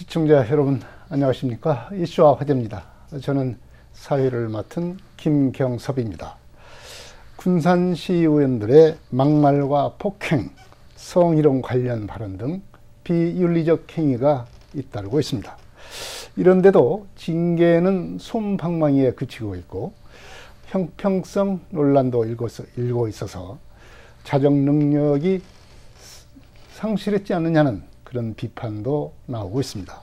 시청자 여러분 안녕하십니까? 이슈와 화제입니다. 저는 사회를 맡은 김경섭입니다. 군산시 의원들의 막말과 폭행, 성희롱 관련 발언 등 비윤리적 행위가 잇따르고 있습니다. 이런데도 징계는 솜방망이에 그치고 있고 형평성 논란도 일고 있어서 자정 능력이 상실했지 않느냐는 그런 비판도 나오고 있습니다.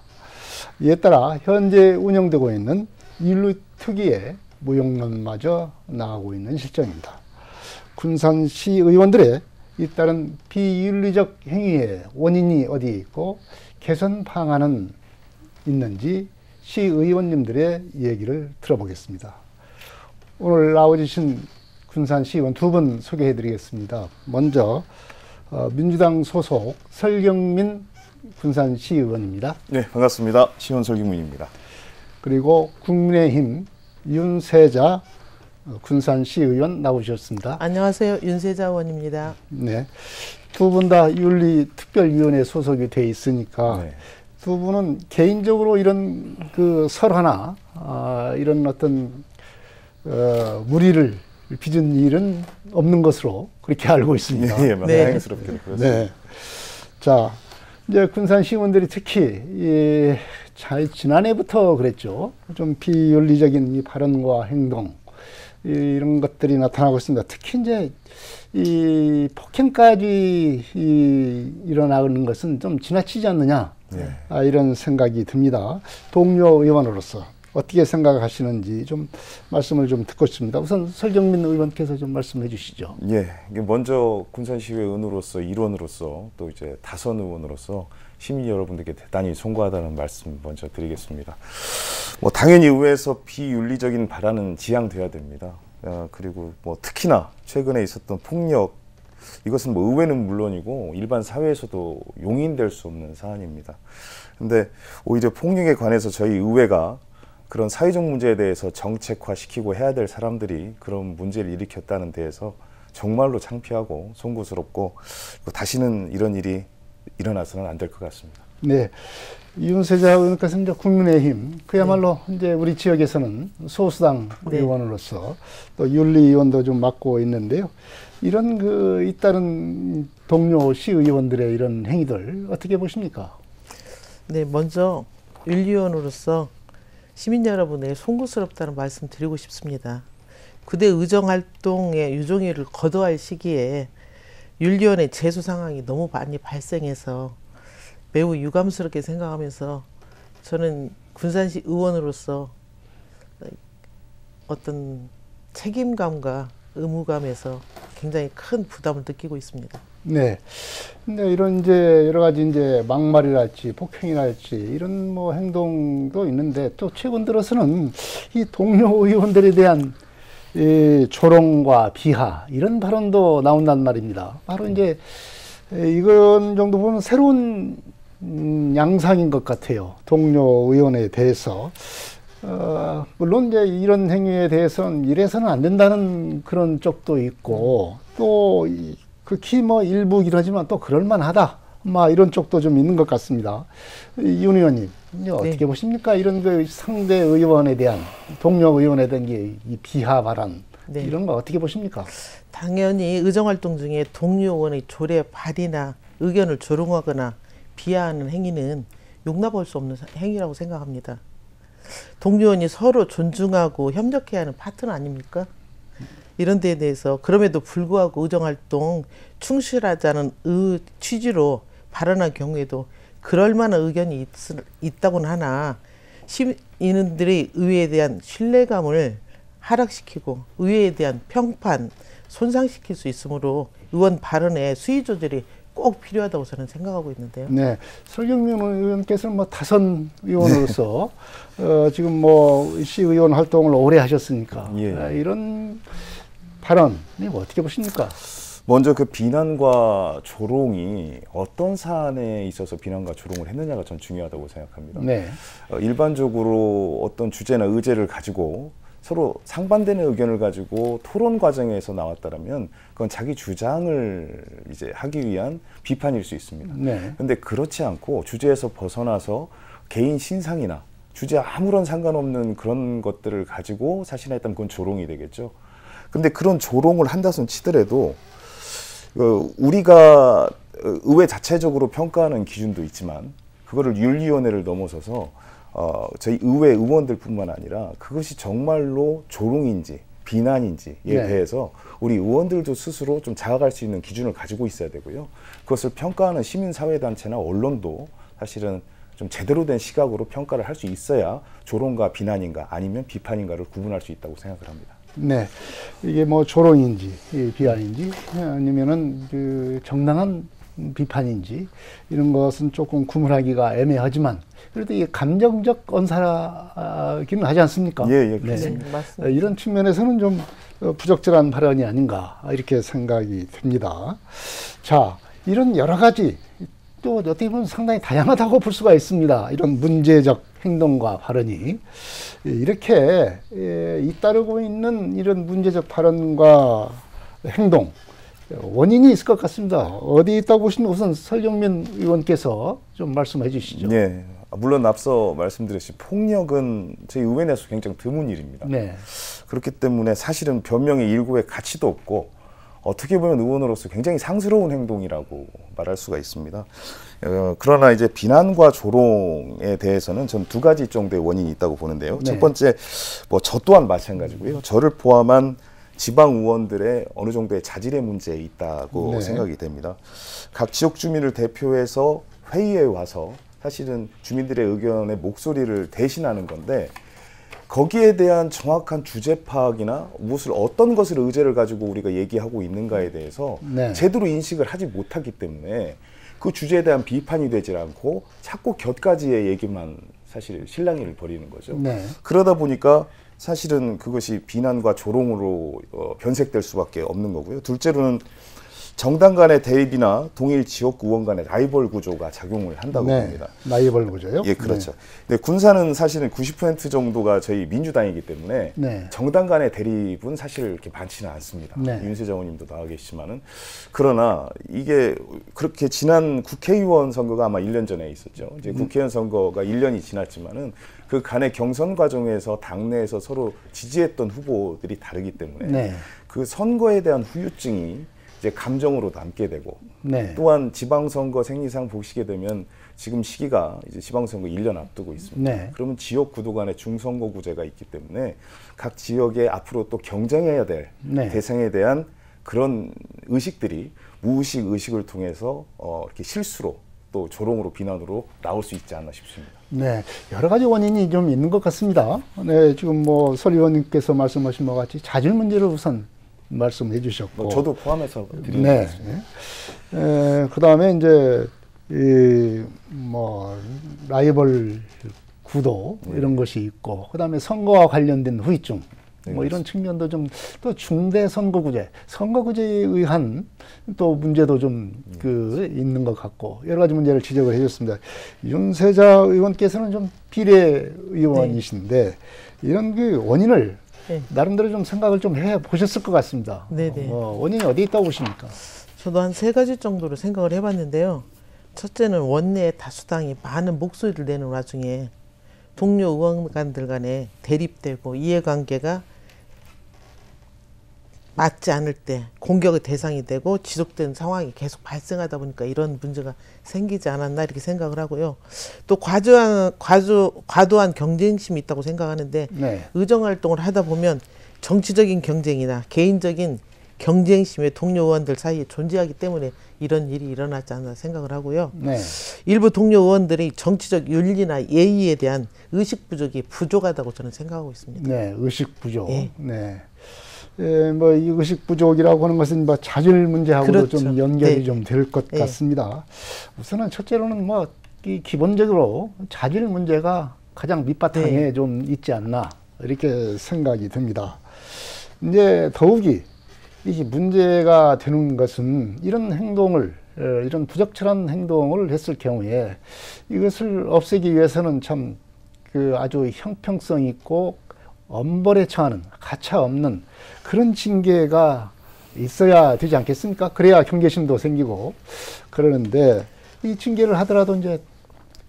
이에 따라 현재 운영되고 있는 윤리특위의 무용론마저 나오고 있는 실정입니다. 군산시 의원들의 잇따른 비윤리적 행위의 원인이 어디에 있고 개선 방안은 있는지 시의원님들의 얘기를 들어보겠습니다. 오늘 나와주신 군산시의원 두 분 소개해 드리겠습니다. 먼저 민주당 소속 설경민 군산시의원입니다. 네, 반갑습니다. 시의원 설경민입니다. 그리고 국민의힘 윤세자 군산시의원 나오셨습니다. 안녕하세요. 윤세자 의원입니다. 네, 두 분 다 윤리특별위원회 소속이 돼 있으니까 네. 두 분은 개인적으로 이런 그 설화나 이런 어떤 무리를 빚은 일은 없는 것으로 그렇게 알고 있습니다. 네, 네. 다행스럽게도 그렇습니다. 네. 자, 이제 군산 시민들이 특히 지난해부터 그랬죠. 좀 비윤리적인 이 발언과 행동 이런 것들이 나타나고 있습니다. 특히 이제 이 폭행까지 일어나는 것은 좀 지나치지 않느냐 네. 이런 생각이 듭니다. 동료 의원으로서 어떻게 생각하시는지 좀 말씀을 좀 듣고 싶습니다. 우선 설경민 의원께서 좀 말씀해 주시죠. 예, 먼저 군산시의회 의원으로서 일원으로서 또 이제 다선 의원으로서 시민 여러분들께 대단히 송구하다는 말씀 먼저 드리겠습니다. 뭐 당연히 의회에서 비윤리적인 발언은 지양돼야 됩니다. 그리고 뭐 특히나 최근에 있었던 폭력 이것은 뭐 의회는 물론이고 일반 사회에서도 용인될 수 없는 사안입니다. 근데 오히려 폭력에 관해서 저희 의회가 그런 사회적 문제에 대해서 정책화시키고 해야 될 사람들이 그런 문제를 일으켰다는 데에서 정말로 창피하고 송구스럽고 다시는 이런 일이 일어나서는 안 될 것 같습니다. 네, 윤세자 의원께서 이제 국민의힘 그야말로 이제 우리 지역에서는 소수당 의원으로서 또 윤리위원도 좀 맡고 있는데요. 이런 그 잇따른 동료 시의원들의 이런 행위들 어떻게 보십니까? 네, 먼저 윤리위원으로서 시민 여러분의 송구스럽다는 말씀 드리고 싶습니다. 그대 의정활동의 유종의를 거둬야 할 시기에 윤리위원회 제소 상황이 너무 많이 발생해서 매우 유감스럽게 생각하면서 저는 군산시 의원으로서 어떤 책임감과 의무감에서 굉장히 큰 부담을 느끼고 있습니다. 네. 근데 이런 이제 여러 가지 이제 막말이랄지 폭행이랄지 이런 뭐 행동도 있는데 또 최근 들어서는 이 동료 의원들에 대한 이 조롱과 비하 이런 발언도 나온단 말입니다. 바로 이제 이건 정도 보면 새로운 양상인 것 같아요. 동료 의원에 대해서. 물론 이제 이런 행위에 대해서는 이래서는 안 된다는 그런 쪽도 있고 또 극히 뭐 일부긴 하지만 또 그럴만하다. 막 이런 쪽도 좀 있는 것 같습니다. 윤 의원님, 어떻게 보십니까? 이런 그 상대 의원에 대한, 동료 의원에 대한 이 비하 발언, 이런 거 어떻게 보십니까? 당연히 의정활동 중에 동료 의원의 조례 발의나 의견을 조롱하거나 비하하는 행위는 용납할 수 없는 행위라고 생각합니다. 동료 의원이 서로 존중하고 협력해야 하는 파트너 아닙니까? 이런 데에 대해서 그럼에도 불구하고 의정활동 충실하자는 취지로 발언한 경우에도 그럴 만한 의견이 있다고는 하나 시민들의 의회에 대한 신뢰감을 하락시키고 의회에 대한 평판, 손상시킬 수 있으므로 의원 발언의 수위 조절이 꼭 필요하다고 저는 생각하고 있는데요. 네, 설경민 의원께서는 뭐 다선 의원으로서 지금 뭐 시의원 활동을 오래 하셨으니까 이런 발언 어떻게 보십니까? 먼저 그 비난과 조롱이 어떤 사안에 있어서 비난과 조롱을 했느냐가 전 중요하다고 생각합니다. 네. 일반적으로 어떤 주제나 의제를 가지고 서로 상반되는 의견을 가지고 토론 과정에서 나왔다면 그건 자기 주장을 이제 하기 위한 비판일 수 있습니다. 네. 근데 그렇지 않고 주제에서 벗어나서 개인 신상이나 주제와 아무런 상관없는 그런 것들을 가지고 사실에 했다면 그건 조롱이 되겠죠. 근데 그런 조롱을 한다손 치더라도 우리가 의회 자체적으로 평가하는 기준도 있지만 그거를 윤리위원회를 넘어서서 저희 의회 의원들뿐만 아니라 그것이 정말로 조롱인지 비난인지에 네. 대해서 우리 의원들도 스스로 좀 자각할 수 있는 기준을 가지고 있어야 되고요. 그것을 평가하는 시민사회단체나 언론도 사실은 좀 제대로 된 시각으로 평가를 할 수 있어야 조롱과 비난인가 아니면 비판인가를 구분할 수 있다고 생각을 합니다. 네, 이게 뭐 조롱인지 비하인지 아니면은 그 정당한 비판인지 이런 것은 조금 구분하기가 애매하지만 그래도 이 감정적 언사기는 하지 않습니까? 예, 네. 네, 맞습니다. 이런 측면에서는 좀 부적절한 발언이 아닌가 이렇게 생각이 듭니다. 자, 이런 여러 가지 또 어떻게 보면 상당히 다양하다고 볼 수가 있습니다. 이런 문제적 행동과 발언이 이렇게 잇따르고 있는 이런 문제적 발언과 행동 원인이 있을 것 같습니다. 어디 있다고 보시면 우선 설경민 의원께서 좀 말씀해 주시죠. 네, 물론 앞서 말씀드렸듯이 폭력은 저희 의회 내에서 굉장히 드문 일입니다. 네. 그렇기 때문에 사실은 변명의 일고의 가치도 없고 어떻게 보면 의원으로서 굉장히 상스러운 행동이라고 말할 수가 있습니다. 그러나 이제 비난과 조롱에 대해서는 전 두 가지 정도의 원인이 있다고 보는데요. 네. 첫 번째, 뭐 저 또한 마찬가지고요. 저를 포함한 지방 의원들의 어느 정도의 자질의 문제에 있다고 네. 생각이 됩니다. 각 지역 주민을 대표해서 회의에 와서 사실은 주민들의 의견의 목소리를 대신하는 건데 거기에 대한 정확한 주제 파악이나 무엇을 어떤 것을 의제를 가지고 우리가 얘기하고 있는가에 대해서 네. 제대로 인식을 하지 못하기 때문에 그 주제에 대한 비판이 되질 않고 자꾸 곁가지의 얘기만 사실 실랑이를 벌이는 거죠. 네. 그러다 보니까 사실은 그것이 비난과 조롱으로 변색될 수밖에 없는 거고요. 둘째로는 정당 간의 대립이나 동일 지역 의원 간의 라이벌 구조가 작용을 한다고 네. 봅니다. 라이벌 구조요? 예, 그렇죠. 근데 군사는 사실은 90% 정도가 저희 민주당이기 때문에 네. 정당 간의 대립은 사실 이렇게 많지는 않습니다. 네. 윤세정 의원님도 나와 계시지만은 그러나 이게 그렇게 지난 국회의원 선거가 아마 1년 전에 있었죠. 이제 국회의원 선거가 1년이 지났지만은 그 간의 경선 과정에서 당내에서 서로 지지했던 후보들이 다르기 때문에 네. 그 선거에 대한 후유증이 이제 감정으로 남게 되고 네. 또한 지방선거 생리상 보시게 되면 지금 시기가 이제 지방선거 1년 앞두고 있습니다. 네. 그러면 지역 구도 간에 중선거구제가 있기 때문에 각 지역에 앞으로 또 경쟁해야 될 네. 대상에 대한 그런 의식들이 무의식 의식을 통해서 이렇게 실수로 또 조롱으로 비난으로 나올 수 있지 않나 싶습니다. 네, 여러 가지 원인이 좀 있는 것 같습니다. 네, 지금 뭐 설 의원님께서 말씀하신 것 같이 자질 문제를 우선 말씀해 주셨고, 저도 포함해서 드리는 네. 말씀입니다. 그 다음에 이제 뭐 라이벌 구도 이런 것이 있고, 그 다음에 선거와 관련된 후유증. 네, 뭐 이런 측면도 좀 또 중대 선거구제에 의한 또 문제도 좀 있는 것 같고 여러 가지 문제를 지적을 해줬습니다. 윤세자 의원께서는 좀 비례 의원이신데 이런 그 원인을 네. 나름대로 좀 생각을 좀 해 보셨을 것 같습니다. 네네. 원인이 어디 있다고 보십니까? 저도 한 세 가지 정도로 생각을 해봤는데요. 첫째는 원내 다수당이 많은 목소리를 내는 와중에 동료 의원간들 간에 대립되고 이해관계가 맞지 않을 때 공격의 대상이 되고 지속된 상황이 계속 발생하다 보니까 이런 문제가 생기지 않았나 이렇게 생각을 하고요. 또 과도한 경쟁심이 있다고 생각하는데 네. 의정활동을 하다 보면 정치적인 경쟁이나 개인적인 경쟁심의 동료 의원들 사이에 존재하기 때문에 이런 일이 일어나지 않나 생각을 하고요. 네. 일부 동료 의원들이 정치적 윤리나 예의에 대한 의식 부족이 부족하다고 저는 생각하고 있습니다. 네, 의식 부족. 예. 네. 뭐 이 의식 부족이라고 하는 것은 뭐 자질 문제하고도 그렇죠. 좀 연결이 네. 좀 될 것 네. 같습니다. 우선은 첫째로는 뭐 이 기본적으로 자질 문제가 가장 밑바탕에 네. 좀 있지 않나 이렇게 생각이 듭니다. 이제 더욱이 이 문제가 되는 것은 이런 행동을 이런 부적절한 행동을 했을 경우에 이것을 없애기 위해서는 참 아주 형평성 있고 엄벌에 처하는 가차 없는 그런 징계가 있어야 되지 않겠습니까? 그래야 경계심도 생기고 그러는데 이 징계를 하더라도 이제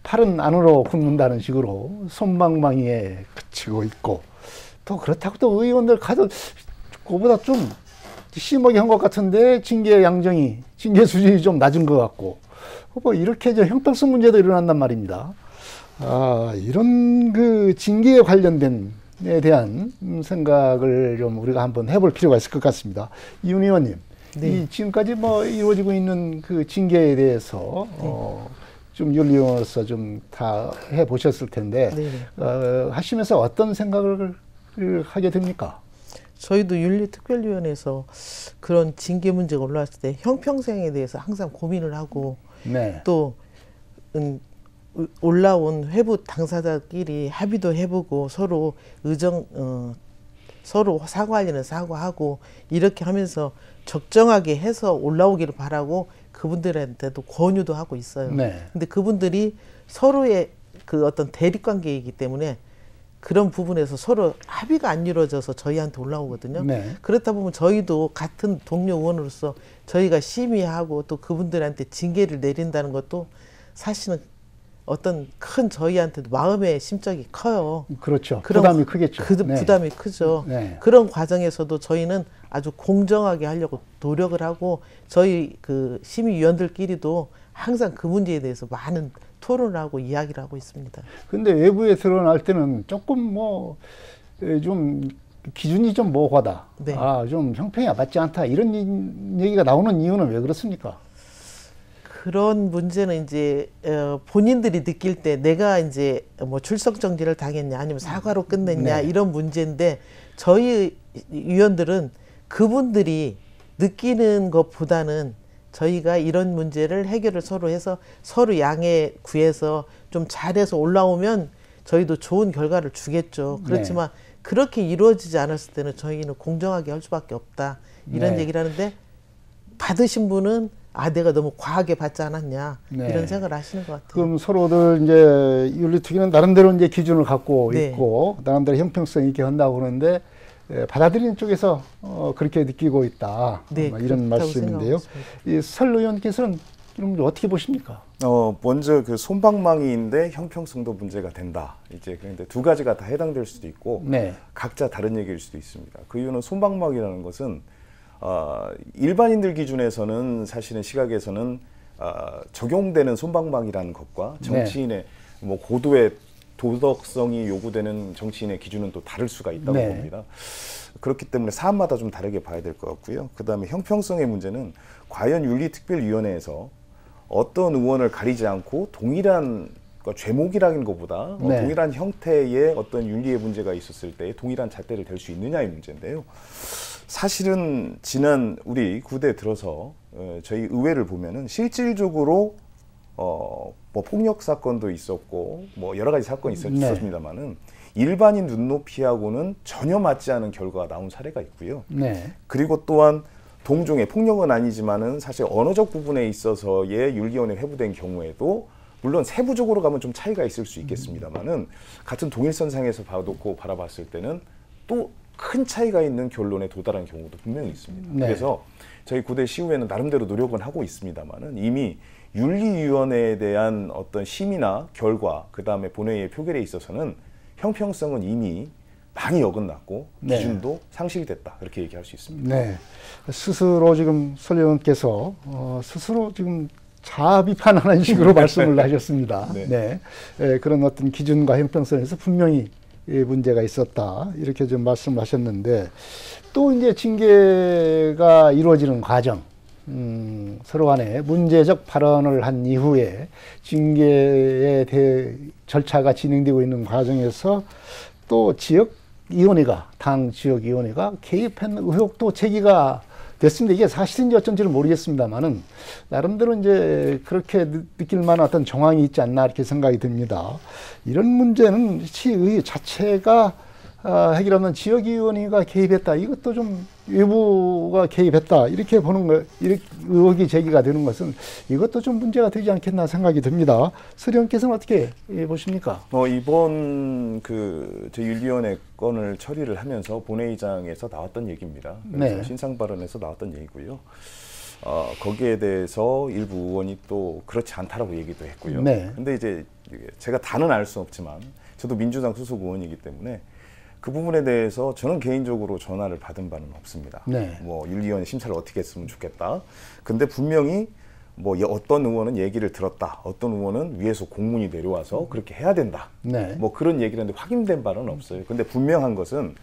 팔은 안으로 굽는다는 식으로 솜방망이에 그치고 있고, 또 그렇다고 또 의원들 카드 그거보다 좀 심하게 한 것 같은데 징계 양정이, 징계 수준이 좀 낮은 것 같고, 뭐 이렇게 저 형평성 문제도 일어난단 말입니다. 이런 그 징계에 관련된 에 대한 생각을 좀 우리가 한번 해볼 필요가 있을 것 같습니다. 이윤 의원님, 네. 이 지금까지 뭐 이루어지고 있는 그 징계에 대해서 좀 윤리위원으로서 좀 다 해보셨을 텐데 하시면서 어떤 생각을 하게 됩니까? 저희도 윤리특별위원회에서 그런 징계 문제가 올라왔을 때 형평성에 대해서 항상 고민을 하고 네. 또 올라온 회부 당사자끼리 합의도 해보고 서로 서로 사과할 일은 사과하고 이렇게 하면서 적정하게 해서 올라오기를 바라고 그분들한테도 권유도 하고 있어요. 네. 근데 그분들이 서로의 그 어떤 대립관계이기 때문에 그런 부분에서 서로 합의가 안 이루어져서 저희한테 올라오거든요. 네. 그렇다 보면 저희도 같은 동료 의원으로서 저희가 심의하고 또 그분들한테 징계를 내린다는 것도 사실은 어떤 큰 저희한테도 마음의 심적이 커요. 그렇죠. 부담이 크겠죠. 네. 부담이 크죠. 네. 그런 과정에서도 저희는 아주 공정하게 하려고 노력을 하고 저희 그 심의위원들끼리도 항상 그 문제에 대해서 많은 토론을 하고 이야기를 하고 있습니다. 근데 외부에 드러날 때는 조금 뭐 좀 기준이 좀 모호하다. 네. 좀 형평이 맞지 않다. 이런 얘기가 나오는 이유는 왜 그렇습니까? 그런 문제는 이제 본인들이 느낄 때 내가 이제 뭐 출석 정지를 당했냐 아니면 사과로 끝냈냐 네. 이런 문제인데 저희 위원들은 그분들이 느끼는 것보다는 저희가 이런 문제를 해결을 서로 해서 서로 양해 구해서 좀 잘해서 올라오면 저희도 좋은 결과를 주겠죠. 그렇지만 그렇게 이루어지지 않았을 때는 저희는 공정하게 할 수밖에 없다. 이런 네. 얘기를 하는데 받으신 분은 내가 너무 과하게 받지 않았냐 이런 생각을 하시는 것 같아요. 그럼 서로들 이제 윤리특위는 나름대로 이제 기준을 갖고 네. 있고 나름대로 형평성 있게 한다고 그러는데 받아들이는 쪽에서 그렇게 느끼고 있다. 네, 이런 말씀인데요. 이 설 의원께서는 이런 걸 어떻게 보십니까? 먼저 그 솜방망이인데 형평성도 문제가 된다. 이제 그런데 두 가지가 다 해당될 수도 있고 네. 각자 다른 얘기일 수도 있습니다. 그 이유는 솜방망이라는 것은 일반인들 기준에서는 사실은 시각에서는 적용되는 솜방망이라는 것과 정치인의 뭐 고도의 도덕성이 요구되는 정치인의 기준은 또 다를 수가 있다고 봅니다. 그렇기 때문에 사안마다 좀 다르게 봐야 될 것 같고요. 그 다음에 형평성의 문제는 과연 윤리특별위원회에서 어떤 의원을 가리지 않고 동일한 그러니까 죄목이라는 것보다 동일한 형태의 어떤 윤리의 문제가 있었을 때 동일한 잣대를 댈 수 있느냐의 문제인데요. 사실은 지난 우리 구대에 들어서 저희 의회를 보면은 실질적으로 뭐 폭력 사건도 있었고 뭐 여러 가지 사건이 있었습니다만은 일반인 눈높이하고는 전혀 맞지 않은 결과가 나온 사례가 있고요. 그리고 또한 동종의 폭력은 아니지만은 사실 언어적 부분에 있어서의 윤리위원회 회부된 경우에도 물론 세부적으로 가면 좀 차이가 있을 수 있겠습니다만은 같은 동일선상에서 봐놓고 바라봤을 때는 또 큰 차이가 있는 결론에 도달한 경우도 분명히 있습니다. 그래서 저희 구대 시의회는 나름대로 노력은 하고 있습니다만은 이미 윤리위원회에 대한 어떤 심의나 결과, 그 다음에 본회의의 표결에 있어서는 형평성은 이미 많이 어긋났고 기준도 상실됐다. 그렇게 얘기할 수 있습니다. 네. 스스로 지금 설 의원께서 스스로 지금 자아 비판하는 식으로 말씀을 하셨습니다. 그런 어떤 기준과 형평성에서 분명히 문제가 있었다. 이렇게 좀 말씀하셨는데 또 이제 징계가 이루어지는 과정, 서로 간에 문제적 발언을 한 이후에 징계에 대해 절차가 진행되고 있는 과정에서 또 지역위원회가, 당 지역위원회가 개입한 의혹도 제기가 됐습니다. 이게 사실인지 어쩐지는 모르겠습니다만은 나름대로 이제 그렇게 느낄 만한 어떤 정황이 있지 않나 이렇게 생각이 듭니다. 이런 문제는 시의 자체가 해결하면 지역위원회가 개입했다. 이것도 좀 외부가 개입했다. 이렇게 보는 거, 이렇게 의혹이 제기가 되는 것은 이것도 좀 문제가 되지 않겠나 생각이 듭니다. 설 의원께서는 어떻게 보십니까? 이번 제 윤리위원회 건을 처리를 하면서 본회의장에서 나왔던 얘기입니다. 그래서 신상 발언에서 나왔던 얘기고요. 거기에 대해서 일부 의원이 또 그렇지 않다라고 얘기도 했고요. 네. 근데 이제 제가 다는 알 수 없지만 저도 민주당 소속 의원이기 때문에 그 부분에 대해서 저는 개인적으로 전화를 받은 바는 없습니다. 네. 뭐 윤리위원 심사를 어떻게 했으면 좋겠다. 근데 분명히 뭐 어떤 의원은 얘기를 들었다. 어떤 의원은 위에서 공문이 내려와서 그렇게 해야 된다. 네. 뭐 그런 얘기를 했는데 확인된 바는 없어요. 근데 분명한 것은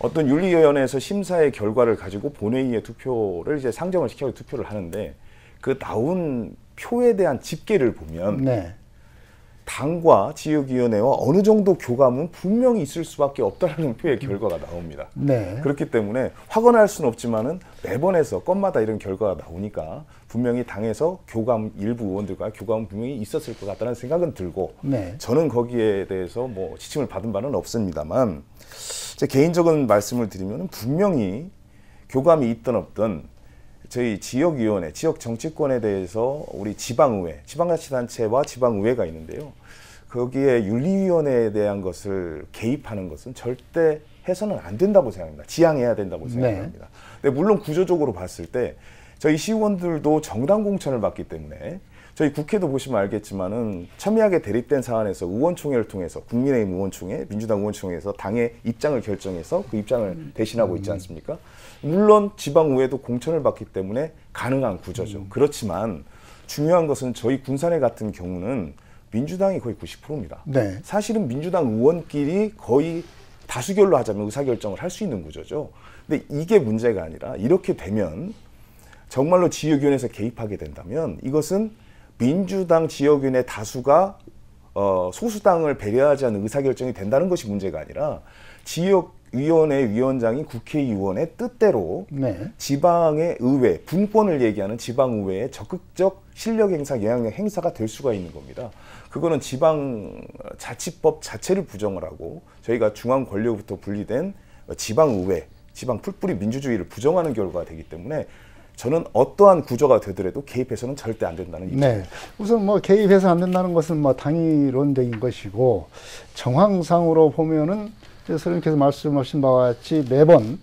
어떤 윤리위원회에서 심사의 결과를 가지고 본회의의 투표를 이제 상정을 시켜서 투표를 하는데 그 나온 표에 대한 집계를 보면 네. 당과 지역위원회와 어느 정도 교감은 분명히 있을 수밖에 없다는 표의 결과가 나옵니다. 네. 그렇기 때문에 확언할 수는 없지만은 매번 해서 건마다 이런 결과가 나오니까 분명히 당에서 교감 일부 의원들과 교감은 분명히 있었을 것 같다는 생각은 들고 네. 저는 거기에 대해서 뭐 지침을 받은 바는 없습니다만 제 개인적인 말씀을 드리면 분명히 교감이 있든 없든 저희 지역위원회, 지역 정치권에 대해서 우리 지방의회, 지방자치단체와 지방의회가 있는데요. 거기에 윤리위원회에 대한 것을 개입하는 것은 절대 해서는 안 된다고 생각합니다. 지양해야 된다고 생각합니다. 근데 물론 구조적으로 봤을 때 저희 시의원들도 정당 공천을 받기 때문에 저희 국회도 보시면 알겠지만은 첨예하게 대립된 사안에서 의원총회를 통해서 국민의힘 의원총회, 민주당 의원총회에서 당의 입장을 결정해서 그 입장을 대신하고 있지 않습니까? 물론 지방의회도 공천을 받기 때문에 가능한 구조죠. 그렇지만 중요한 것은 저희 군산회 같은 경우는 민주당이 거의 90%입니다. 네. 사실은 민주당 의원끼리 거의 다수결로 하자면 의사결정을 할 수 있는 구조죠. 근데 이게 문제가 아니라 이렇게 되면 정말로 지역위원회에서 개입하게 된다면 이것은 민주당 지역위원회 다수가 소수당을 배려하지 않는 의사결정이 된다는 것이 문제가 아니라 지역위원회 위원장이 국회의원의 뜻대로 네. 지방의 의회, 분권을 얘기하는 지방의회의 적극적 실력 행사, 영향력 행사가 될 수가 있는 겁니다. 그거는 지방자치법 자체를 부정을 하고 저희가 중앙 권력부터 분리된 지방의회, 지방 풀뿌리 민주주의를 부정하는 결과가 되기 때문에 저는 어떠한 구조가 되더라도 개입해서는 절대 안 된다는 입장입니다. 네. 우선 뭐 개입해서 안 된다는 것은 뭐 당위론적인 것이고 정황상으로 보면은 선생님께서 말씀하신 바와 같이 매번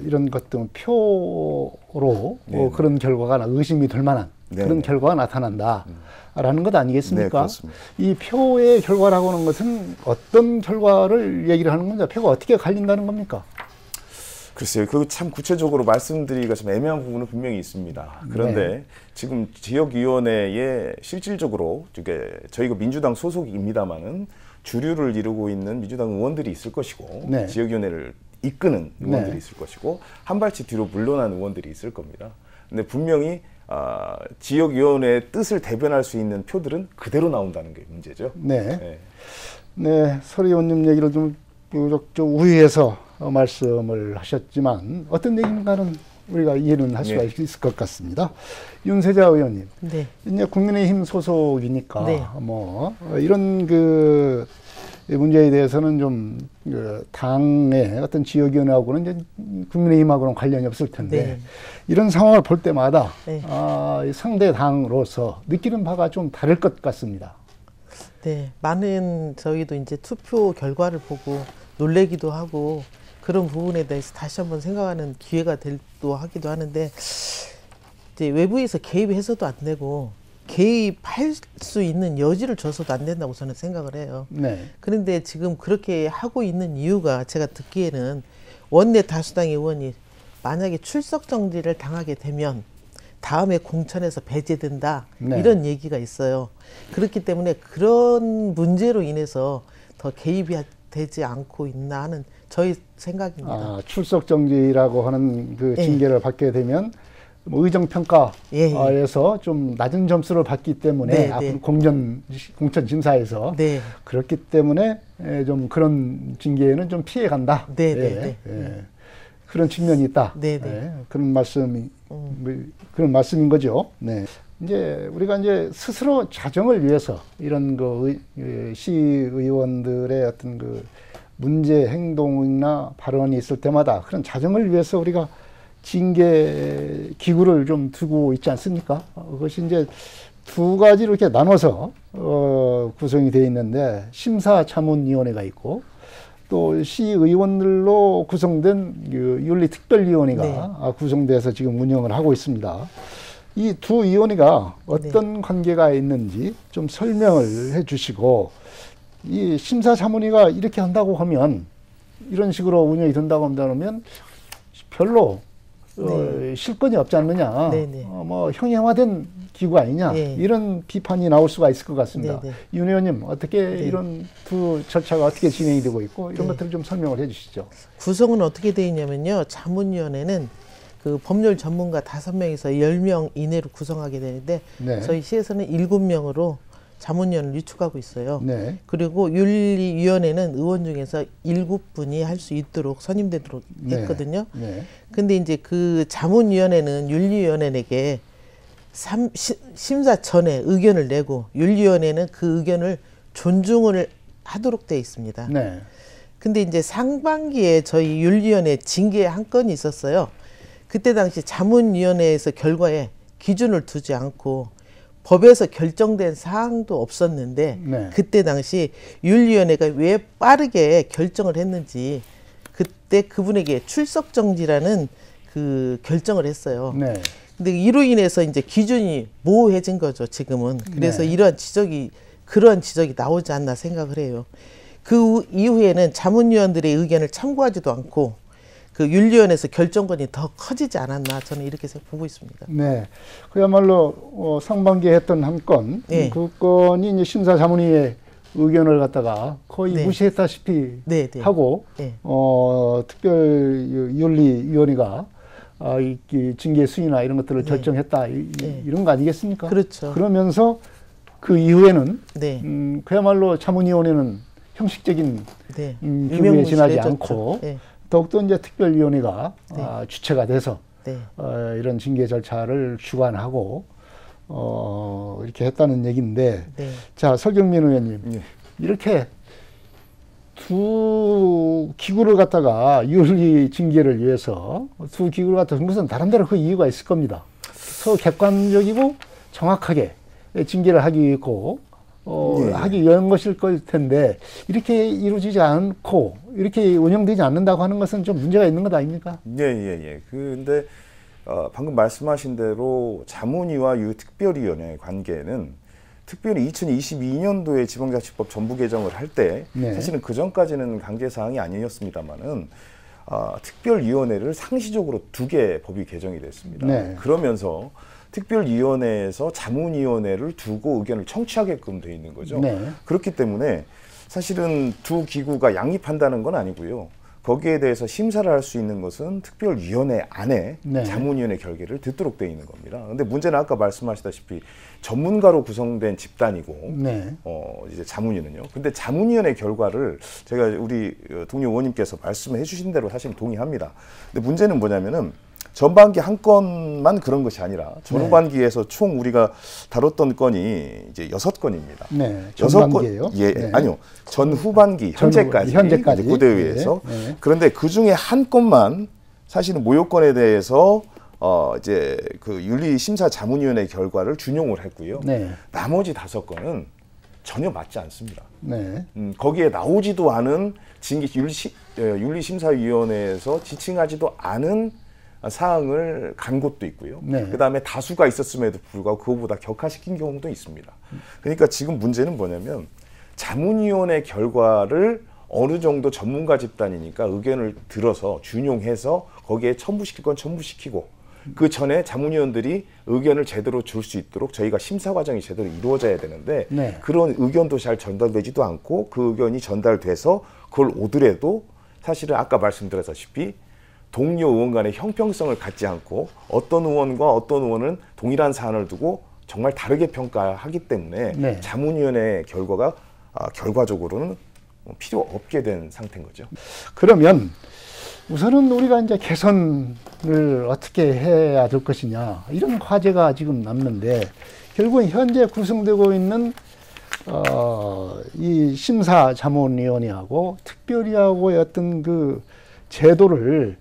이런 것들 표로 그런 결과가 의심이 될 만한 그런 결과가 나타난다라는 것 아니겠습니까? 네, 그렇습니다. 이 표의 결과라고 하는 것은 어떤 결과를 얘기를 하는 건지 표가 어떻게 갈린다는 겁니까? 글쎄요, 그 참 구체적으로 말씀드리기가 좀 애매한 부분은 분명히 있습니다. 그런데 지금 지역위원회에 실질적으로 저희가 민주당 소속입니다만은 주류를 이루고 있는 민주당 의원들이 있을 것이고 지역위원회를 이끄는 의원들이 있을 것이고 한 발치 뒤로 물러난 의원들이 있을 겁니다. 근데 분명히 지역위원회의 뜻을 대변할 수 있는 표들은 그대로 나온다는 게 문제죠. 네, 설 의원님 얘기를 좀 우회해서 말씀을 하셨지만 어떤 얘기인가는 우리가 이해는 할 수가 있을 것 같습니다. 윤세자 의원님, 이제 국민의힘 소속이니까 뭐 이런 그 문제에 대해서는 좀 당의 어떤 지역위원회하고는 이제 국민의힘하고는 관련이 없을 텐데 이런 상황을 볼 때마다 상대 당으로서 느끼는 바가 좀 다를 것 같습니다. 네, 많은 저희도 이제 투표 결과를 보고 놀래기도 하고 그런 부분에 대해서 다시 한번 생각하는 기회가 되기도 하기도 하는데 이제 외부에서 개입해서도 안 되고 개입할 수 있는 여지를 줘서도 안 된다고 저는 생각을 해요. 그런데 지금 그렇게 하고 있는 이유가 제가 듣기에는 원내 다수당 의원이 만약에 출석 정지를 당하게 되면 다음에 공천에서 배제된다 이런 얘기가 있어요. 그렇기 때문에 그런 문제로 인해서 더 개입이 되지 않고 있나 하는 저희 생각입니다. 출석 정지라고 하는 그 징계를 받게 되면 뭐 의정평가에서 좀 낮은 점수를 받기 때문에 앞으로 공천 심사에서 그렇기 때문에 좀 그런 징계에는 좀 피해 간다. 그런 측면이 있다. 그런 그런 말씀인 거죠. 이제 우리가 이제 스스로 자정을 위해서 이런 그 시의원들의 어떤 그 문제 행동이나 발언이 있을 때마다 그런 자정을 위해서 우리가 징계 기구를 좀 두고 있지 않습니까? 그것이 이제 두 가지로 이렇게 나눠서 구성이 되어 있는데 심사자문위원회가 있고 또 시의원들로 구성된 그 윤리특별위원회가 네. 구성돼서 지금 운영을 하고 있습니다. 이 두 위원회가 어떤 네. 관계가 있는지 좀 설명을 해 주시고, 이 심사자문위가 이렇게 한다고 하면, 이런 식으로 운영이 된다고 한다면 별로 네. 실권이 없지 않느냐, 네, 네. 뭐 형형화된 기구 아니냐, 네. 이런 비판이 나올 수가 있을 것 같습니다. 네, 네. 윤 의원님, 어떻게 이런 두 절차가 어떻게 진행이 되고 있고 이런 네. 것들을 좀 설명을 해주시죠. 구성은 어떻게 되어 있냐면요. 자문위원회는 그 법률 전문가 5명에서 10명 이내로 구성하게 되는데 네. 저희 시에서는 7명으로 자문위원을 유축하고 있어요. 네. 그리고 윤리위원회는 의원 중에서 7분이 할 수 있도록 선임되도록 네. 했거든요. 네. 근데 이제 그 자문위원회는 윤리위원회에게 심사 전에 의견을 내고 윤리위원회는 그 의견을 존중을 하도록 되어 있습니다. 네. 근데 이제 상반기에 저희 윤리위원회 징계 한 건이 있었어요. 그때 당시 자문위원회에서 결과에 기준을 두지 않고 법에서 결정된 사항도 없었는데 네. 그때 당시 윤리위원회가 왜 빠르게 결정을 했는지 그때 그분에게 출석 정지라는 그 결정을 했어요. 네. 근데 이로 인해서 이제 기준이 모호해진 거죠, 지금은. 그래서 네. 그러한 지적이 나오지 않나 생각을 해요. 그 이후에는 자문위원들의 의견을 참고하지도 않고 그 윤리위원회에서 결정권이 더 커지지 않았나 저는 이렇게 보고 있습니다. 네. 그야말로 상반기에 했던 한 건, 네. 그 건이 이제 심사자문위의 의견을 갖다가 거의 네. 무시했다시피 네, 네. 하고 네. 특별윤리위원회가 이 징계 수위나 이런 것들을 네. 결정했다 네. 이런 거 아니겠습니까? 그렇죠. 그러면서 그 이후에는 네. 그야말로 자문위원회는 형식적인 네. 기구에 유명무실해졌죠. 지나지 않고 네. 더욱더 이제 특별위원회가 네. 주체가 돼서 네. 이런 징계 절차를 주관하고 이렇게 했다는 얘기인데, 네. 자, 설경민 의원님, 예. 이렇게 두 기구를 갖다가 윤리 징계를 위해서 두 기구를 갖다가 무슨 나름대로 그 이유가 있을 겁니다. 서로 객관적이고 정확하게 징계를 하기 위해서 예. 하기 위한 것일 걸 텐데, 이렇게 이루어지지 않고 이렇게 운영되지 않는다고 하는 것은 좀 문제가 있는 것 아닙니까? 예. 근데 방금 말씀하신 대로 자문위와 특별위원회의 관계는 특별히 2022년도에 지방자치법 전부 개정을 할 때 네. 사실은 그 전까지는 강제 사항이 아니었습니다만은 특별위원회를 상시적으로 2개 법이 개정이 됐습니다. 네. 그러면서 특별위원회에서 자문위원회를 두고 의견을 청취하게끔 돼 있는 거죠. 네. 그렇기 때문에 사실은 두 기구가 양립한다는 건 아니고요. 거기에 대해서 심사를 할 수 있는 것은 특별위원회 안에 네. 자문위원회 결계를 듣도록 돼 있는 겁니다. 근데 문제는 아까 말씀하시다시피 전문가로 구성된 집단이고 네. 이제 자문위는요. 근데 자문위원회 결과를 제가 우리 동료 의원님께서 말씀해 주신 대로 사실 동의합니다. 근데 문제는 뭐냐면은 전반기 한 건만 그런 것이 아니라 전후반기에서 총 우리가 다뤘던 건이 이제 6건입니다. 네. 6건, 전반기예요? 예, 네. 아니요. 현재까지 현재까지. 고대의회에서 네. 네. 그런데 그 중에 한 건만 사실은 모욕건에 대해서 이제 그 윤리심사자문위원회 결과를 준용을 했고요. 네. 나머지 5건은 전혀 맞지 않습니다. 네. 거기에 나오지도 않은 징계 윤리심사위원회에서 지칭하지도 않은 사항을 간 곳도 있고요. 네. 그다음에 다수가 있었음에도 불구하고 그거보다 격화시킨 경우도 있습니다. 그러니까 지금 문제는 뭐냐면 자문위원회 결과를 어느 정도 전문가 집단이니까 의견을 들어서 준용해서 거기에 첨부시킬 건 첨부시키고 그 전에 자문위원들이 의견을 제대로 줄 수 있도록 저희가 심사 과정이 제대로 이루어져야 되는데 네. 그런 의견도 잘 전달되지도 않고 그 의견이 전달돼서 그걸 오더라도 사실은 아까 말씀드렸다시피 동료 의원 간의 형평성을 갖지 않고 어떤 의원과 어떤 의원은 동일한 사안을 두고 정말 다르게 평가하기 때문에 네. 자문위원회 결과가 결과적으로는 필요 없게 된 상태인 거죠. 그러면 우선은 우리가 이제 개선을 어떻게 해야 될 것이냐, 이런 과제가 지금 남는데, 결국은 현재 구성되고 있는 이 심사자문위원회하고 특별위하고의 어떤 그 제도를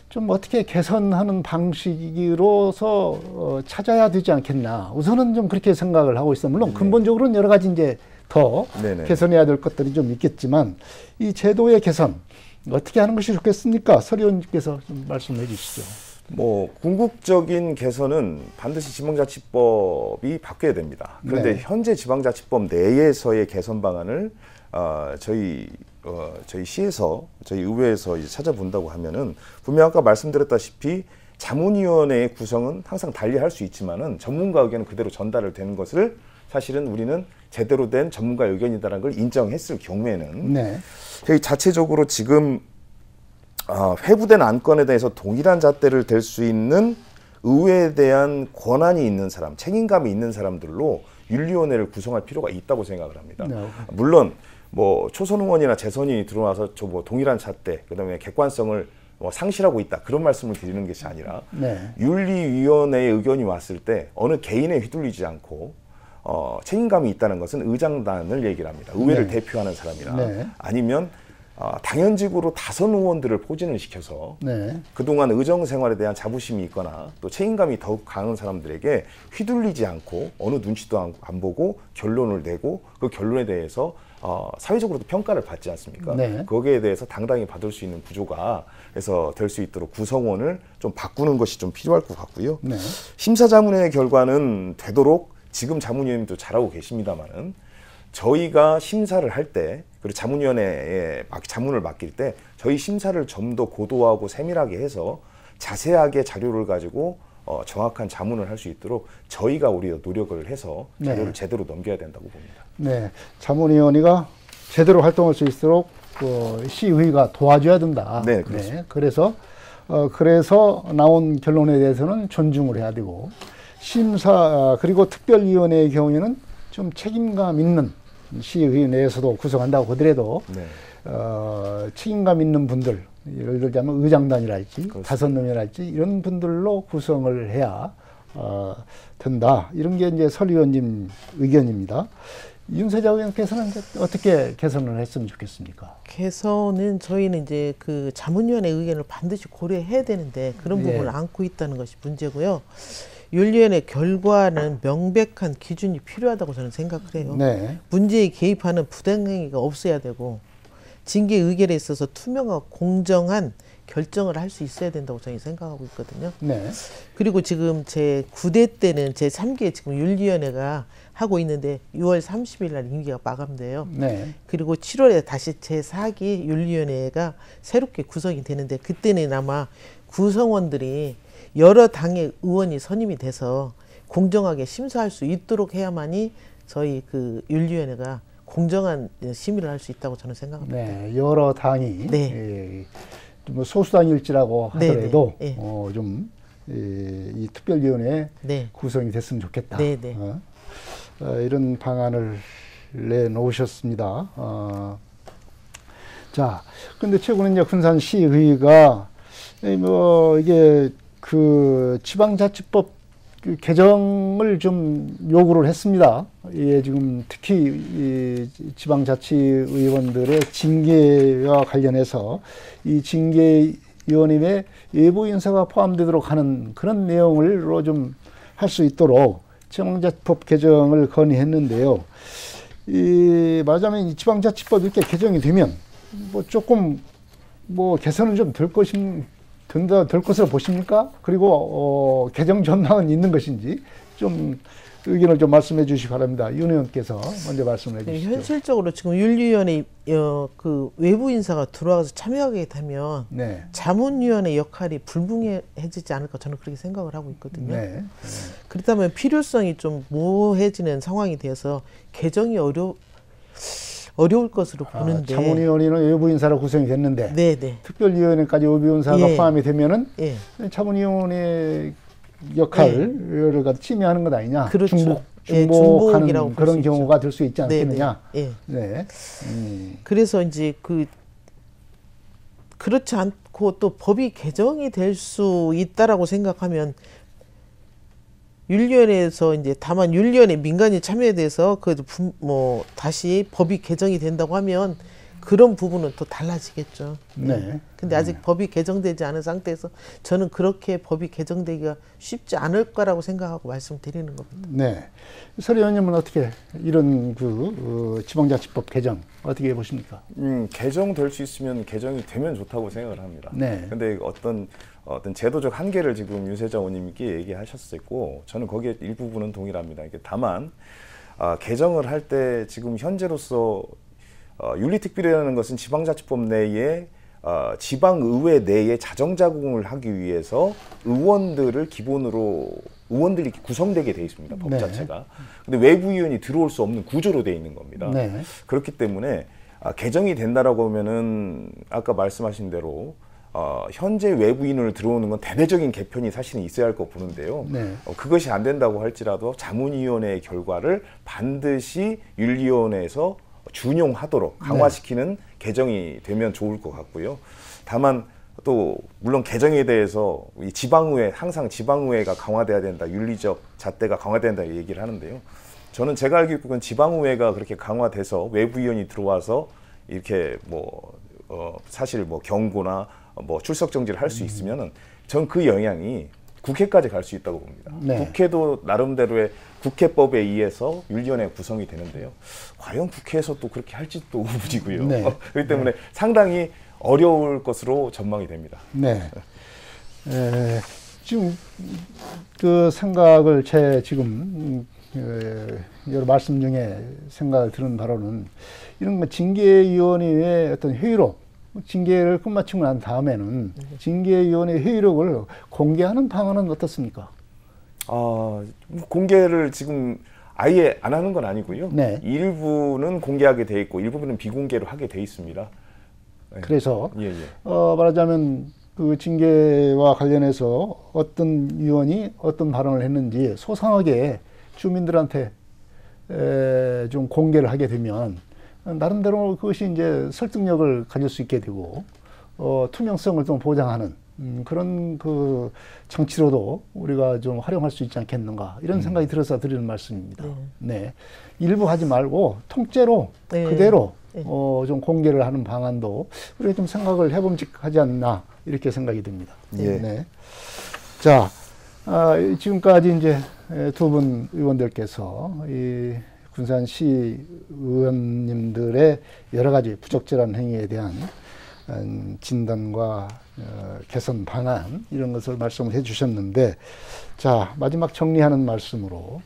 좀 어떻게 개선하는 방식으로서 찾아야 되지 않겠나. 우선은 좀 그렇게 생각을 하고 있어요. 물론 네. 근본적으로는 여러 가지 이제 더 네네. 개선해야 될 것들이 좀 있겠지만 이 제도의 개선 어떻게 하는 것이 좋겠습니까? 서 의원님께서 좀 말씀해 주시죠. 뭐 궁극적인 개선은 반드시 지방자치법이 바뀌어야 됩니다. 그런데 네. 현재 지방자치법 내에서의 개선 방안을 저희 시에서 저희 의회에서 이제 찾아본다고 하면은 분명 아까 말씀드렸다시피 자문위원회의 구성은 항상 달리할 수 있지만은 전문가 의견은 그대로 전달을 되는 것을 사실은 우리는 제대로 된 전문가 의견이다라는 걸 인정했을 경우에는 네. 저희 자체적으로 지금 회부된 안건에 대해서 동일한 잣대를 댈 수 있는 의회에 대한 권한이 있는 사람, 책임감이 있는 사람들로 윤리위원회를 구성할 필요가 있다고 생각을 합니다. 네. 물론 뭐 초선 의원이나 재선이 들어와서 저 뭐 동일한 잣대, 그다음에 객관성을 뭐 상실하고 있다 그런 말씀을 드리는 것이 아니라 네. 윤리위원회의 의견이 왔을 때 어느 개인에 휘둘리지 않고 책임감이 있다는 것은 의장단을 얘기를 합니다. 의회를 네. 대표하는 사람이나 네. 아니면 당연직으로 다선 의원들을 포진을 시켜서 네. 그동안 의정 생활에 대한 자부심이 있거나 또 책임감이 더욱 강한 사람들에게 휘둘리지 않고 어느 눈치도 안 보고 결론을 내고 그 결론에 대해서 사회적으로도 평가를 받지 않습니까? 네. 거기에 대해서 당당히 받을 수 있는 구조가 해서 될 수 있도록 구성원을 좀 바꾸는 것이 좀 필요할 것 같고요. 네. 심사자문의 결과는 되도록 지금 자문위원님도 잘하고 계십니다만은 저희가 심사를 할 때 그리고 자문위원회에 자문을 맡길 때 저희 심사를 좀 더 고도하고 세밀하게 해서 자세하게 자료를 가지고 정확한 자문을 할 수 있도록 저희가 우리가 노력을 해서 자료를 네. 제대로 넘겨야 된다고 봅니다. 네. 자문위원회가 제대로 활동할 수 있도록 시의회가 도와줘야 된다. 네, 그렇습니다. 그래서 나온 결론에 대해서는 존중을 해야 되고 그리고 특별위원회의 경우에는 좀 책임감 있는 시의회 내에서도 구성한다고 하더라도 네. 책임감 있는 분들, 예를 들자면 의장단이랄지 다선놈이랄지 이런 분들로 구성을 해야 된다. 이런 게 이제 설 의원님 의견입니다. 윤세자 의원께서는 어떻게 개선을 했으면 좋겠습니까? 개선은 저희는 이제 그 자문위원회 의견을 반드시 고려해야 되는데 그런 예. 부분을 안고 있다는 것이 문제고요. 윤리위원회 결과는 명백한 기준이 필요하다고 저는 생각을 해요. 네. 문제에 개입하는 부당행위가 없어야 되고 징계 의결에 있어서 투명하고 공정한 결정을 할 수 있어야 된다고 저는 생각하고 있거든요. 네. 그리고 지금 제 9대 때는 제 3기 지금 윤리위원회가 하고 있는데 6월 30일 날 임기가 마감돼요. 네. 그리고 7월에 다시 제 4기 윤리위원회가 새롭게 구성이 되는데 그때는 아마 구성원들이 여러 당의 의원이 선임이 돼서 공정하게 심사할 수 있도록 해야만이 저희 그 윤리위원회가 공정한 심의를 할 수 있다고 저는 생각합니다. 네. 여러 당이 네. 뭐 소수당일지라고 네, 하더라도 네, 네. 좀 이 특별위원회 네. 구성이 됐으면 좋겠다. 네, 네. 이런 방안을 내놓으셨습니다. 자, 근데 최근에 이제 군산시의회가 이게 그 지방자치법 개정을 좀 요구를 했습니다. 예, 지금 특히 이 지방자치의원들의 징계와 관련해서 이 징계위원회에 외부 인사가 포함되도록 하는 그런 내용으로 좀 할 수 있도록 지방자치법 개정을 건의했는데요. 말하자면 이 지방자치법 이렇게 개정이 되면 뭐 조금 뭐 개선은 좀 될 것으로 보십니까? 그리고 개정 전망은 있는 것인지 좀 의견을 좀 말씀해 주시기 바랍니다. 윤 의원께서 먼저 말씀해 주시죠. 현실적으로 지금 윤리위원회 그 외부 인사가 들어와서 참여하게 되면 네. 자문위원회 역할이 불분명해지지 않을까 저는 그렇게 생각을 하고 있거든요. 네. 그렇다면 필요성이 좀 모호해지는 상황이 돼서 개정이 어려울 것으로 보는데. 자문위원회는 외부 인사로 구성이 됐는데 네네. 특별위원회까지 외부 인사가 예. 포함이 되면은 예. 자문위원회 역할을 갖다 침해하는 것 아니냐. 그렇죠. 중복하는 중복이라고 볼 그런 수 경우가 있죠. 될 수 있지 않겠느냐. 예. 네. 그래서 이제 그렇지 않고 또 법이 개정이 될 수 있다라고 생각하면 윤리위원회에서 이제 다만 윤리위원회 민간인 참여에 대해서 뭐 다시 법이 개정이 된다고 하면 그런 부분은 또 달라지겠죠. 네. 근데 아직 법이 개정되지 않은 상태에서 저는 그렇게 법이 개정되기가 쉽지 않을 거라고 생각하고 말씀드리는 겁니다. 네. 설 의원님은 어떻게 이런 지방자치법 개정 어떻게 보십니까? 개정될 수 있으면 개정이 되면 좋다고 생각을 합니다. 네. 근데 어떤 제도적 한계를 지금 윤세정 의원님께 얘기하셨었고 저는 거기에 일부분은 동일합니다. 이게 다만 개정을 할 때 지금 현재로서 윤리특별이라는 것은 지방자치법 내에 지방의회 내에 자정작용을 하기 위해서 의원들을 기본으로 의원들이 구성되게 돼 있습니다. 법 네. 자체가. 근데 외부 의원이 들어올 수 없는 구조로 돼 있는 겁니다. 네. 그렇기 때문에 개정이 된다라고 하면은 아까 말씀하신 대로 현재 외부인을 들어오는 건 대대적인 개편이 사실은 있어야 할 거 보는데요. 네. 그것이 안 된다고 할지라도 자문위원회의 결과를 반드시 윤리위원회에서 준용하도록 강화시키는 개정이 되면 좋을 것 같고요. 다만 또 물론 개정에 대해서 이 지방의회 항상 지방의회가 강화돼야 된다, 윤리적 잣대가 강화돼야 된다 얘기를 하는데요. 저는 제가 알기로는 지방의회가 그렇게 강화돼서 외부위원이 들어와서 이렇게 사실 경고나 출석 정지를 할 수 있으면은 전 그 영향이 국회까지 갈 수 있다고 봅니다. 네. 국회도 나름대로의 국회법에 의해서 윤리위원회가 구성이 되는데요. 과연 국회에서 또 그렇게 할지 또 의문이고요. 네. 그렇기 때문에 상당히 어려울 것으로 전망이 됩니다. 네. 지금 그 생각을 지금 여러 말씀 중에 생각을 들은 바로는 이런 징계위원회의 어떤 회의록, 징계를 끝마치고 난 다음에는 징계위원회 회의록을 공개하는 방안은 어떻습니까? 공개를 지금 아예 안 하는 건 아니고요. 네. 일부는 공개하게 돼 있고 일부분은 비공개로 하게 돼 있습니다. 네. 그래서 예. 말하자면 그 징계와 관련해서 어떤 위원이 어떤 발언을 했는지 소상하게 주민들한테 좀 공개를 하게 되면 나름대로 그것이 이제 설득력을 가질 수 있게 되고 투명성을 좀 보장하는 그런 그 장치로도 우리가 좀 활용할 수 있지 않겠는가 이런 생각이 들어서 드리는 말씀입니다. 네. 일부 하지 말고 통째로 네. 그대로 좀 공개를 하는 방안도 우리가 좀 생각을 해봄직하지 않나 이렇게 생각이 듭니다. 예. 네. 자, 지금까지 이제 두 분 의원들께서 이 군산시 의원님들의 여러 가지 부적절한 행위에 대한 진단과 개선 방안 이런 것을 말씀을 해주셨는데, 자 마지막 정리하는 말씀으로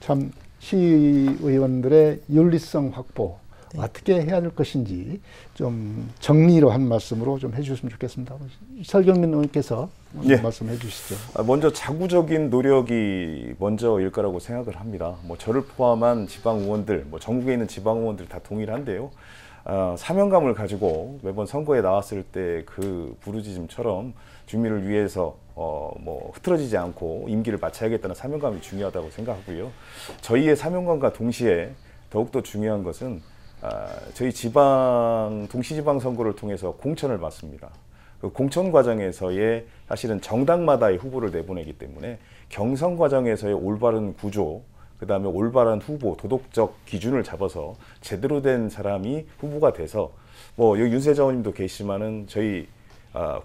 참 시의원들의 윤리성 확보 어떻게 해야 될 것인지 좀 정리로 한 말씀으로 좀 해주셨으면 좋겠습니다. 설경민 의원께서 말씀해 주시죠. 먼저 자구적인 노력이 먼저일 거라고 생각을 합니다. 저를 포함한 지방 의원들, 전국에 있는 지방 의원들 다 동일한데요. 사명감을 가지고 매번 선거에 나왔을 때 그 부르짖음처럼 주민을 위해서 흐트러지지 않고 임기를 마쳐야겠다는 사명감이 중요하다고 생각하고요. 저희의 사명감과 동시에 더욱더 중요한 것은 저희 동시지방 선거를 통해서 공천을 받습니다. 그 공천 과정에서의 사실은 정당마다의 후보를 내보내기 때문에 경선 과정에서의 올바른 구조, 그 다음에 올바른 후보, 도덕적 기준을 잡아서 제대로 된 사람이 후보가 돼서 여기 윤세정 의원님도 계시지만은 저희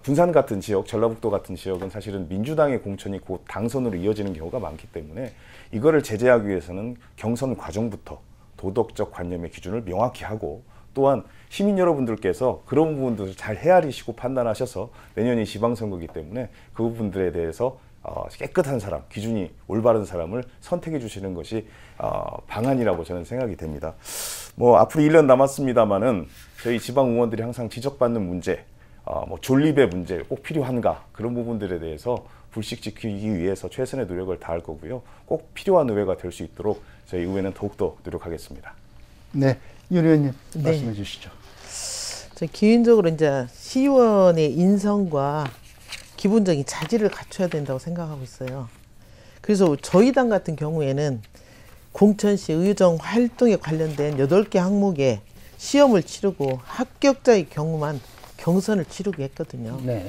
군산 같은 지역, 전라북도 같은 지역은 사실은 민주당의 공천이 곧 당선으로 이어지는 경우가 많기 때문에 이거를 제재하기 위해서는 경선 과정부터 도덕적 관념의 기준을 명확히 하고 또한 시민 여러분들께서 그런 부분들을 잘 헤아리시고 판단하셔서 내년이 지방선거이기 때문에 그 부분들에 대해서 깨끗한 사람, 기준이 올바른 사람을 선택해 주시는 것이 방안이라고 저는 생각이 됩니다. 앞으로 1년 남았습니다만은 저희 지방 의원들이 항상 지적받는 문제, 존립의 문제 꼭 필요한가 그런 부분들에 대해서 불식지키기 위해서 최선의 노력을 다할 거고요. 꼭 필요한 의회가 될 수 있도록 저희 의회는 더욱더 노력하겠습니다. 네, 윤 의원님 말씀해 주시죠. 기본적으로 이제 시의원의 인성과 기본적인 자질을 갖춰야 된다고 생각하고 있어요. 그래서 저희 당 같은 경우에는 공천시 의정 활동에 관련된 8개 항목에 시험을 치르고 합격자의 경우만 경선을 치르게 했거든요. 네.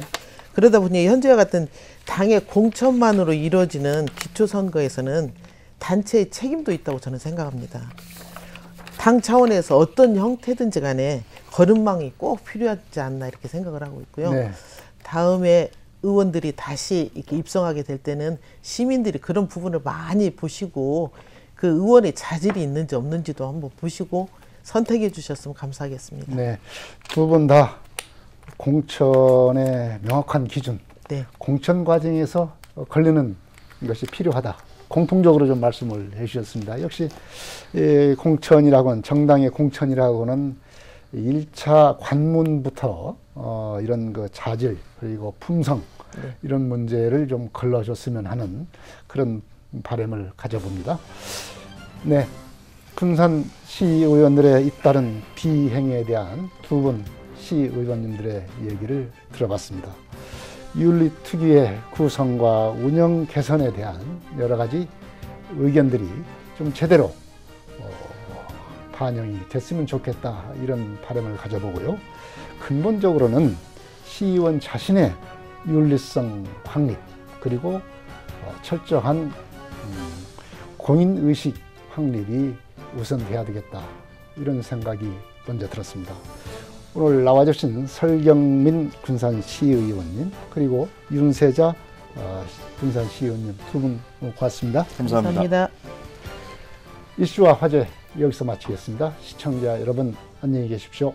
그러다 보니 현재와 같은 당의 공천만으로 이루어지는 기초선거에서는 단체의 책임도 있다고 저는 생각합니다. 당 차원에서 어떤 형태든지 간에 거름망이 꼭 필요하지 않나 이렇게 생각을 하고 있고요. 네. 다음에 의원들이 다시 이렇게 입성하게 될 때는 시민들이 그런 부분을 많이 보시고 그 의원의 자질이 있는지 없는지도 한번 보시고 선택해 주셨으면 감사하겠습니다. 네. 두 분 다 공천의 명확한 기준, 네. 공천 과정에서 걸리는 것이 필요하다. 공통적으로 좀 말씀을 해주셨습니다. 역시 공천이라고는, 정당의 공천이라고는 1차 관문부터 이런 그 자질 그리고 품성 네. 이런 문제를 좀 걸러줬으면 하는 그런 바람을 가져봅니다. 네, 군산 시의원들의 잇따른 비행에 대한 두 분 시의원님들의 얘기를 들어봤습니다. 윤리특위의 구성과 운영 개선에 대한 여러 가지 의견들이 좀 제대로 반영이 됐으면 좋겠다, 이런 바람을 가져보고요. 근본적으로는 시의원 자신의 윤리성 확립 그리고 철저한 공인의식 확립이 우선돼야 되겠다, 이런 생각이 먼저 들었습니다. 오늘 나와주신 설경민 군산시의원님 그리고 윤세자 군산시의원님 두 분 고맙습니다. 감사합니다. 이슈와 화제 여기서 마치겠습니다. 시청자 여러분 안녕히 계십시오.